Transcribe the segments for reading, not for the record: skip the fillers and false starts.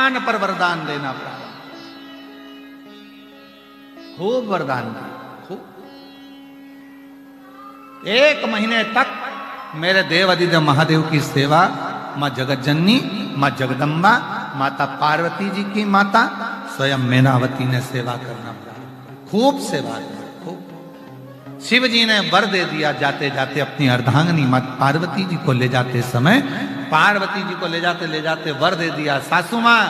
कान पर वरदान देना प्रारंभ, खूब वरदान दिया, खूब। 1 महीने तक मेरे देव अधिदेव महादेव की सेवा, मां जगत जननी, मां जगदम्बा, माता पार्वती जी की माता स्वयं मैनावती ने सेवा करना प्रारंभ, खूब सेवा की, खूब। शिव जी ने वर दे दिया, जाते जाते अपनी अर्धांगिनी माता पार्वती जी को ले जाते समय, पार्वती जी को ले जाते वर दे दिया, सासू मां,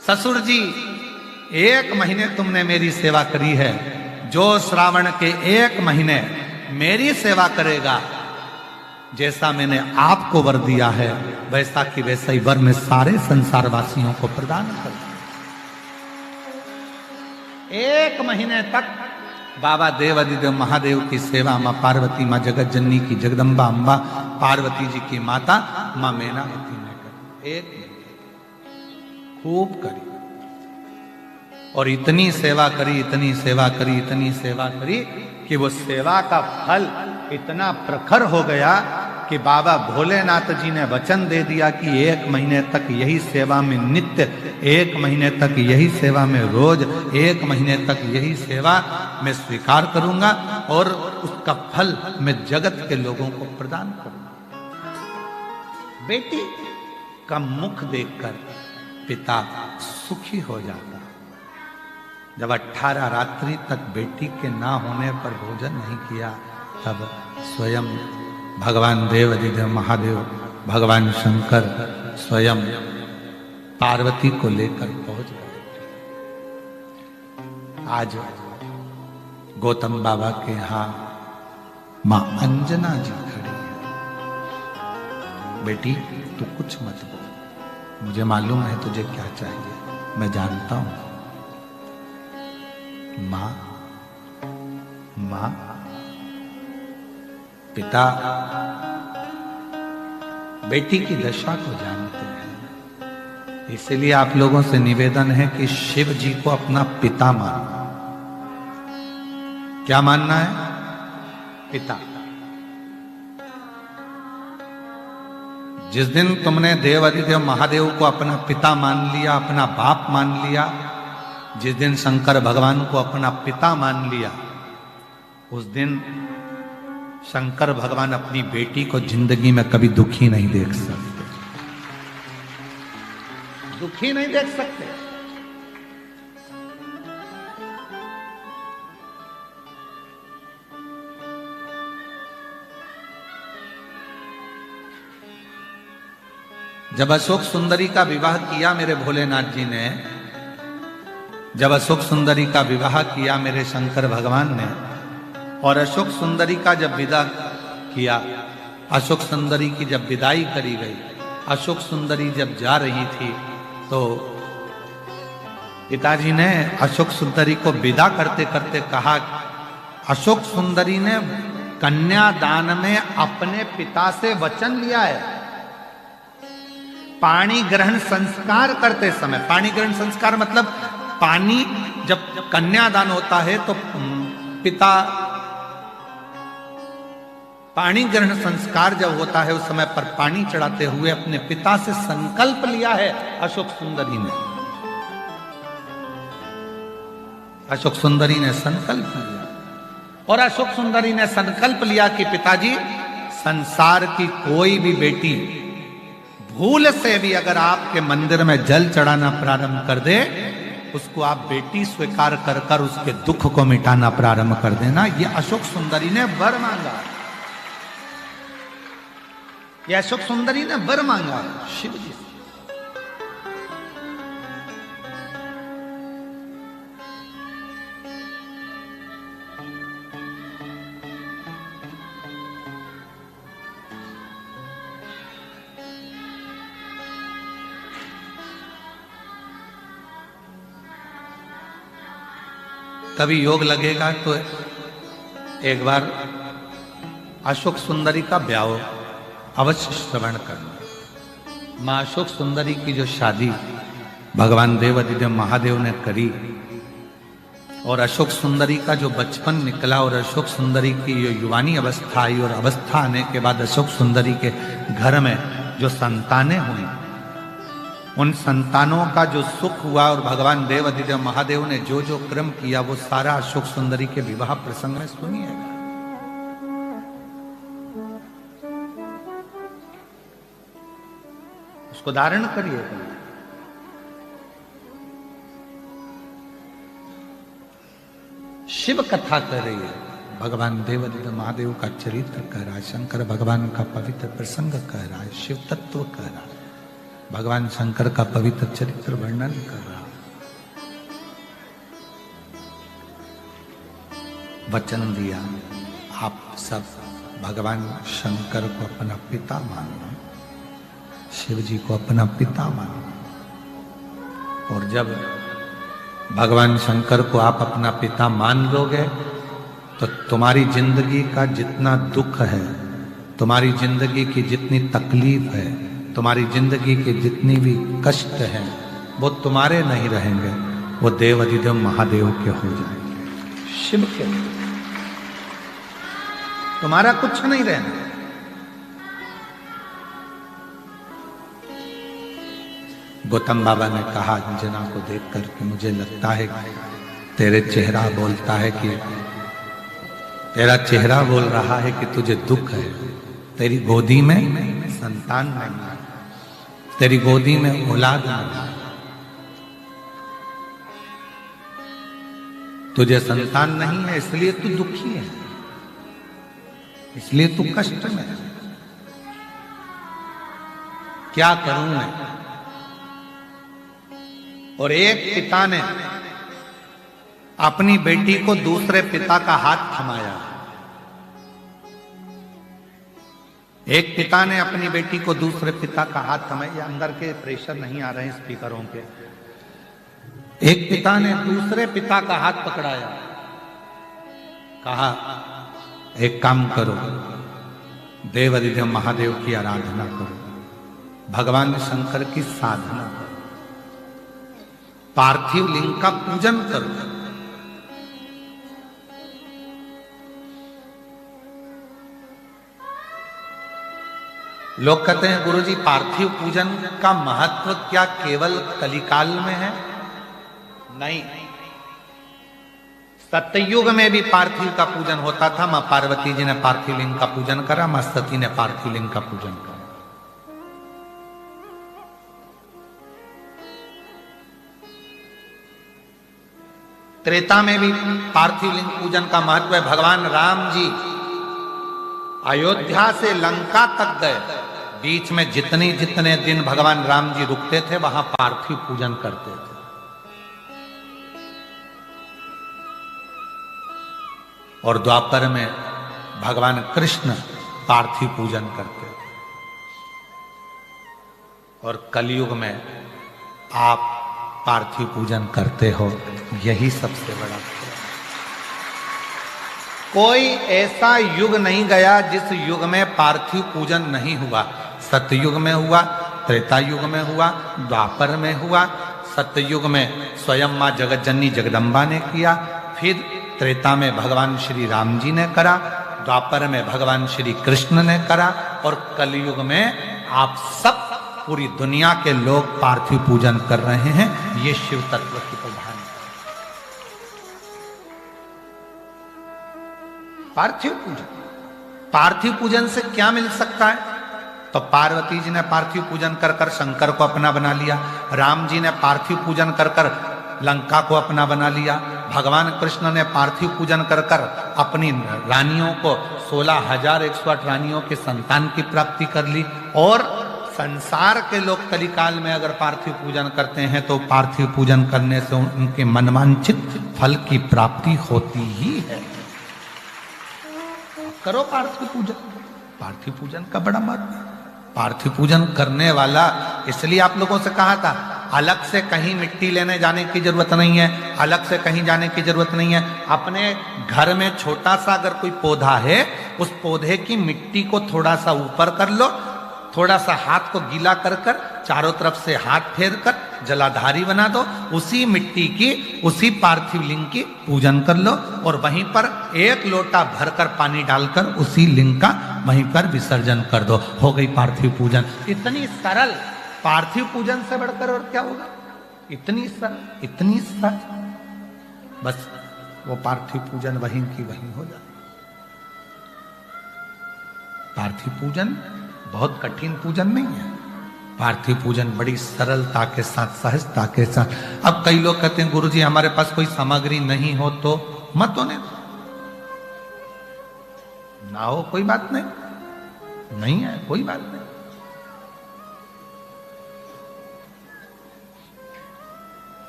ससुर जी, 1 महीने तुमने मेरी सेवा करी है, जो श्रावण के 1 महीने मेरी सेवा करेगा, जैसा मैंने आपको वर दिया है वैसा कि वैसा ही वर मैं सारे संसार वासियों को प्रदान कर दूं। 1 महीने तक बाबा देव अधिदेव महादेव की सेवा, मां पार्वती, मां जगत जननी की, जगदम्बा अम्बा पार्वती जी की माता मां मैनावती ने करी, 1 खूब करी। और इतनी सेवा करी, इतनी सेवा करी, इतनी सेवा करी कि वो सेवा का फल इतना प्रखर हो गया कि बाबा भोलेनाथ जी ने वचन दे दिया कि 1 महीने तक यही सेवा में नित्य, 1 महीने तक यही सेवा में रोज, 1 महीने तक यही सेवा मैं स्वीकार करूंगा और उसका फल मैं जगत के लोगों को प्रदान करूंगा। बेटी का मुख देखकर पिता सुखी हो जाता। जब 18 रात्रि तक बेटी के ना होने पर भोजन नहीं किया, तब स्वयं भगवान देव अधिदेव महादेव, भगवान शंकर स्वयं पार्वती को लेकर पहुंच गए। आज गौतम बाबा के यहां मां अंजना जी खड़ी है। बेटी तू कुछ मत बोल, मुझे मालूम है तुझे क्या चाहिए, मैं जानता हूं। मां, मां, पिता बेटी की दशा को जानते हैं, इसलिए आप लोगों से निवेदन है कि शिव जी को अपना पिता मानना। क्या मानना है? पिता। जिस दिन तुमने देव अधिदेव महादेव को अपना पिता मान लिया, अपना बाप मान लिया, जिस दिन शंकर भगवान को अपना पिता मान लिया, उस दिन शंकर भगवान अपनी बेटी को जिंदगी में कभी दुखी नहीं देख सकते, दुखी नहीं देख सकते। जब अशोक सुंदरी का विवाह किया मेरे भोलेनाथ जी ने, जब अशोक सुंदरी का विवाह किया मेरे शंकर भगवान ने, और अशोक सुंदरी का जब विदा किया, अशोक सुंदरी की जब विदाई करी गई, अशोक सुंदरी जब जा रही थी, तो पिताजी ने अशोक सुंदरी को विदा करते करते कहा, अशोक सुंदरी ने कन्यादान में अपने पिता से वचन लिया है। पाणी ग्रहण संस्कार करते समय, पाणी ग्रहण संस्कार मतलब पानी, जब कन्यादान होता है तो पिता, पानी ग्रहण संस्कार जब होता है उस समय पर पानी चढ़ाते हुए अपने पिता से संकल्प लिया है अशोक सुंदरी ने। अशोक सुंदरी ने संकल्प लिया, और अशोक सुंदरी ने संकल्प लिया कि पिताजी, संसार की कोई भी बेटी भूल से भी अगर आपके मंदिर में जल चढ़ाना प्रारंभ कर दे, उसको आप बेटी स्वीकार कर कर उसके दुख को मिटाना प्रारंभ कर देना। ये अशोक सुंदरी ने वर मांगा, ये अशोक सुंदरी ने वर मांगा शिव जी से। कभी योग लगेगा तो एक बार अशोक सुंदरी का ब्याह अवश्य श्रवण करना। मां अशोक सुंदरी की जो शादी भगवान देव अधिदेव महादेव ने करी, और अशोक सुंदरी का जो बचपन निकला, और अशोक सुंदरी की जो युवानी अवस्था आई, और अवस्था आने के बाद अशोक सुंदरी के घर में जो संतानें हुई, उन संतानों का जो सुख हुआ और भगवान देवाधिदेव महादेव ने जो जो क्रम किया वो सारा अशोक सुंदरी के विवाह प्रसंग में सुनिएगा। उसको धारण करिएगा। शिव कथा कर रही है, भगवान देवाधिदेव महादेव का चरित्र कह रहा है, शंकर भगवान का पवित्र प्रसंग कह रहा है, शिव तत्व कह रहा है, भगवान शंकर का पवित्र चरित्र वर्णन कर रहा है। वचन दिया आप सब भगवान शंकर को अपना पिता मानो, शिव जी को अपना पिता मानो। और जब भगवान शंकर को आप अपना पिता मान लोगे तो तुम्हारी जिंदगी का जितना दुख है, तुम्हारी जिंदगी की जितनी तकलीफ है, तुम्हारी जिंदगी के जितनी भी कष्ट हैं वो तुम्हारे नहीं रहेंगे, वो देवाधिदेव महादेव के हो जाएंगे, शिव के। तुम्हारा कुछ नहीं रहना। गौतम बाबा ने कहा अंजना को देख करके मुझे लगता है तेरे चेहरा बोलता है कि तेरा चेहरा बोल रहा है कि तुझे दुख है, तेरी गोदी में संतान नहीं है, तेरी गोदी में औलाद नहीं, तुझे संतान नहीं है इसलिए तू दुखी है, इसलिए तू कष्ट में है। क्या करूं मैं? और एक पिता ने अपनी बेटी को दूसरे पिता का हाथ थमाया। एक पिता ने अपनी बेटी को दूसरे पिता का हाथ थमाया। अंदर के प्रेशर नहीं आ रहे हैं स्पीकरों के। एक पिता ने दूसरे पिता का हाथ पकड़ाया, कहा एक काम करो, देवाधिदेव महादेव की आराधना करो, भगवान शंकर की साधना करो, पार्थिव लिंग का पूजन करो। लोग कहते हैं गुरुजी पार्थिव पूजन का महत्व क्या केवल कलिकाल में है? नहीं, सत्ययुग में भी पार्थिव का पूजन होता था। मां पार्वती जी ने पार्थिव लिंग का पूजन करा, मां सती ने पार्थिव लिंग का पूजन करा। त्रेता में भी पार्थिव लिंग पूजन का महत्व है। भगवान राम जी अयोध्या से लंका तक गए, बीच में जितने दिन भगवान राम जी रुकते थे वहां पार्थिव पूजन करते थे। और द्वापर में भगवान कृष्ण पार्थिव पूजन करते थे। और कलयुग में आप पार्थिव पूजन करते हो, यही सबसे बड़ा। कोई ऐसा युग नहीं गया जिस युग में पार्थिव पूजन नहीं हुआ। सतयुग में हुआ, त्रेता युग में हुआ, द्वापर में हुआ। सतयुग में स्वयं मां जगतजननी जगदम्बा ने किया, फिर त्रेता में भगवान श्री राम जी ने करा, द्वापर में भगवान श्री कृष्ण ने करा, और कलयुग में आप सब पूरी दुनिया के लोग पार्थिव पूजन कर रहे हैं। ये शिव तत्व की प्रधान। पार्थिव पूजन, पार्थिव पूजन से क्या मिल सकता है? तो पार्वती जी ने पार्थिव पूजन कर कर शंकर को अपना बना लिया, राम जी ने पार्थिव पूजन कर कर लंका को अपना बना लिया, भगवान कृष्ण ने पार्थिव पूजन कर कर अपनी रानियों को 16,108 रानियों के संतान की प्राप्ति कर ली। और संसार के लोग कलिकाल में अगर पार्थिव पूजन करते हैं तो पार्थिव पूजन करने से उनके मनवांछित फल की प्राप्ति होती ही है। करो पार्थिव पूजन। पार्थिव पूजन का बड़ा महत्व है। पार्थिव पूजन करने वाला, इसलिए आप लोगों से कहा था अलग से कहीं मिट्टी लेने जाने की जरूरत नहीं है, अलग से कहीं जाने की जरूरत नहीं है। अपने घर में छोटा सा अगर कोई पौधा है, उस पौधे की मिट्टी को थोड़ा सा ऊपर कर लो, थोड़ा सा हाथ को गीला कर कर चारों तरफ से हाथ फेर कर जलाधारी बना दो, उसी मिट्टी की, उसी पार्थिव लिंग की पूजन कर लो, और वहीं पर एक लोटा भरकर पानी डालकर उसी लिंग का वहीं पर विसर्जन कर दो। हो गई पार्थिव पूजन। इतनी सरल पार्थिव पूजन से बढ़कर और क्या होगा? इतनी सर बस वो पार्थिव पूजन वहीं की वहीं हो जाता। पार्थिव पूजन बहुत कठिन पूजन नहीं है। पार्थिव पूजन बड़ी सरलता के साथ, सहजता के साथ। अब कई लोग कहते हैं गुरुजी हमारे पास कोई सामग्री नहीं हो तो मत होने दो। ना हो कोई बात नहीं है, कोई बात नहीं।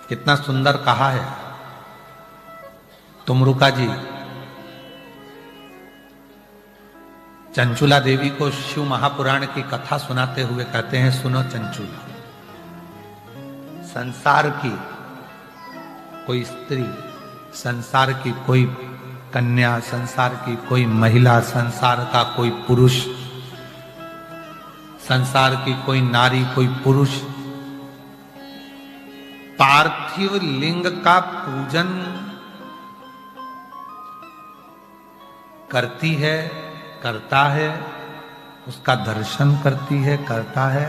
कितना सुंदर कहा है तुमरुका जी। चंचुला देवी को शिव महापुराण की कथा सुनाते हुए कहते हैं, सुनो चंचुला, संसार की कोई स्त्री, संसार की कोई कन्या, संसार की कोई महिला, संसार का कोई पुरुष, संसार की कोई नारी, कोई पुरुष पार्थिव लिंग का पूजन करती है, करता है, उसका दर्शन करती है, करता है,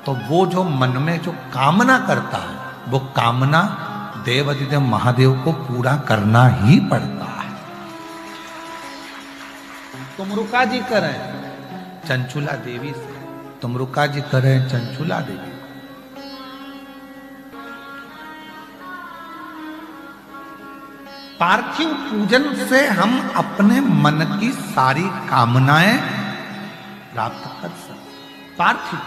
तो वो जो मन में जो कामना करता है वो कामना देवाधिदेव महादेव को पूरा करना ही पड़ता है। तुमरुका जी करें चंचुला देवी से, तुमरुका जी करें चंचुला देवी। पार्थिव पूजन से हम अपने मन की सारी कामनाएं प्राप्त कर सकते। पार्थिव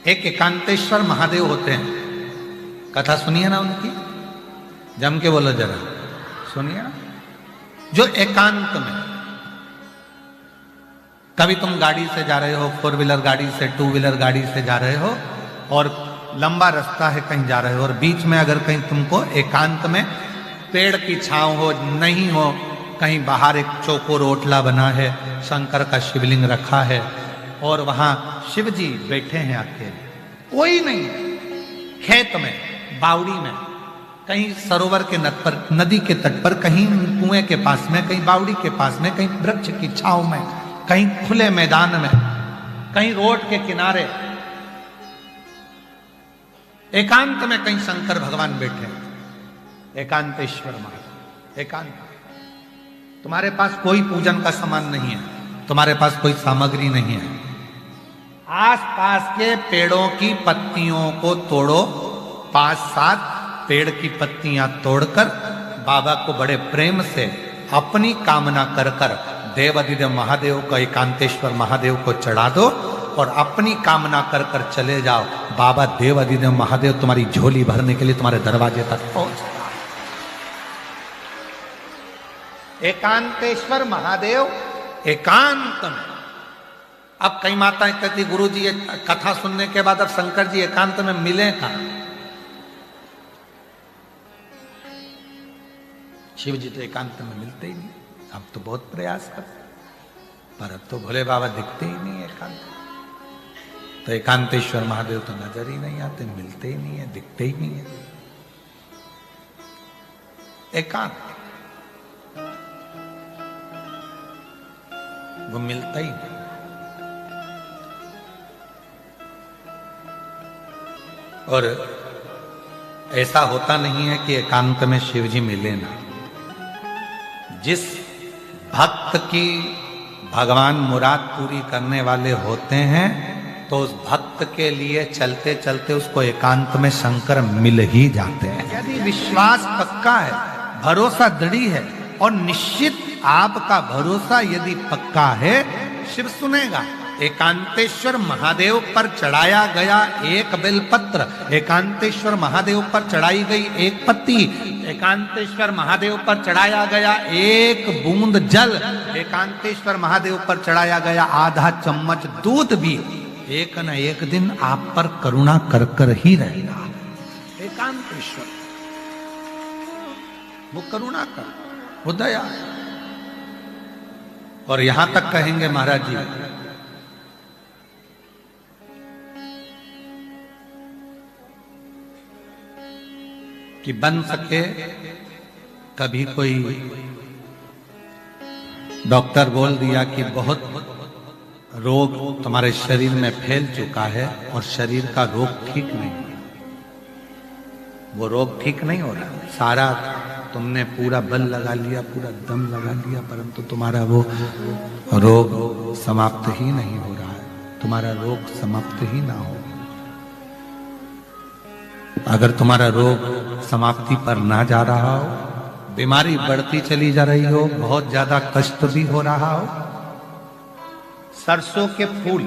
एक एकांतेश्वर महादेव होते हैं, कथा सुनिए ना उनकी, जम के बोलो जरा, सुनिए ना। जो एकांत में, कभी तुम गाड़ी से जा रहे हो, 4 व्हीलर गाड़ी से, 2 व्हीलर गाड़ी से जा रहे हो और लंबा रास्ता है, कहीं जा रहे हो और बीच में अगर कहीं तुमको एकांत में पेड़ की छांव हो, नहीं हो, कहीं बाहर एक चौकोर ओटला बना है, शंकर का शिवलिंग रखा है और वहां शिव जी बैठे हैं अकेले, कोई नहीं, खेत में, बावड़ी में, कहीं सरोवर के नद पर, नदी के तट पर, कहीं कुएं के पास में, कहीं बावड़ी के पास में, कहीं वृक्ष की छांव में, कहीं खुले मैदान में, कहीं रोड के किनारे, एकांत में कहीं शंकर भगवान बैठे, एकांतेश्वर महादेव। एकांत, तुम्हारे पास कोई पूजन का सामान नहीं है, तुम्हारे पास कोई सामग्री नहीं है, आसपास के पेड़ों की पत्तियों को तोड़ो, 5-7 पेड़ की पत्तियां तोड़कर बाबा को बड़े प्रेम से अपनी कामना कर कर देवाधिदेव महादेव को, एकांतेश्वर महादेव को चढ़ा दो और अपनी कामना कर कर चले जाओ। बाबा देवाधिदेव महादेव तुम्हारी झोली भरने के लिए तुम्हारे दरवाजे तक पहुंच जाए। एकांतेश्वर महादेव एकांत में। अब कई माताएं कहती गुरुजी ये कथा सुनने के बाद अब शंकर जी एकांत में मिले कहां? शिव जी तो एकांत में मिलते ही नहीं। अब तो बहुत प्रयास करते पर अब तो भोले बाबा दिखते ही नहीं एकांत। तो एकांतेश्वर महादेव तो नजर ही नहीं आते, मिलते ही नहीं है, दिखते ही नहीं है। एकांत वो मिलता ही नहीं। और ऐसा होता नहीं है कि एकांत में शिव जी मिले ना। जिस भक्त की भगवान मुराद पूरी करने वाले होते हैं तो उस भक्त के लिए चलते चलते उसको एकांत में शंकर मिल ही जाते हैं। यदि विश्वास पक्का है, भरोसा दृढ़ है और निश्चित आपका भरोसा यदि पक्का है, शिव सुनेगा। एकांतेश्वर महादेव पर चढ़ाया गया एक बेलपत्र, एकांतेश्वर महादेव पर चढ़ाई गई एक पत्ती, एकांतेश्वर महादेव पर चढ़ाया गया एक बूंद जल, एकांतेश्वर महादेव पर चढ़ाया गया आधा चम्मच दूध भी एक न एक दिन आप पर करुणा कर कर ही रहेगा। एकांतेश्वर वो करुणा कर, वो दया। और यहां तक कहेंगे महाराज जी कि बन सके कभी कोई डॉक्टर बोल दिया कि बहुत रोग तुम्हारे शरीर में फैल चुका है और शरीर का रोग ठीक नहीं, वो रोग ठीक नहीं हो रहा, सारा तुमने पूरा बल लगा लिया, पूरा दम लगा लिया, परंतु तुम्हारा वो रोग समाप्त ही नहीं हो रहा है, तुम्हारा रोग समाप्त ही ना हो। अगर तुम्हारा रोग समाप्ति पर ना जा रहा हो, बीमारी बढ़ती चली जा रही हो, बहुत ज्यादा कष्ट भी हो रहा हो, सरसों के फूल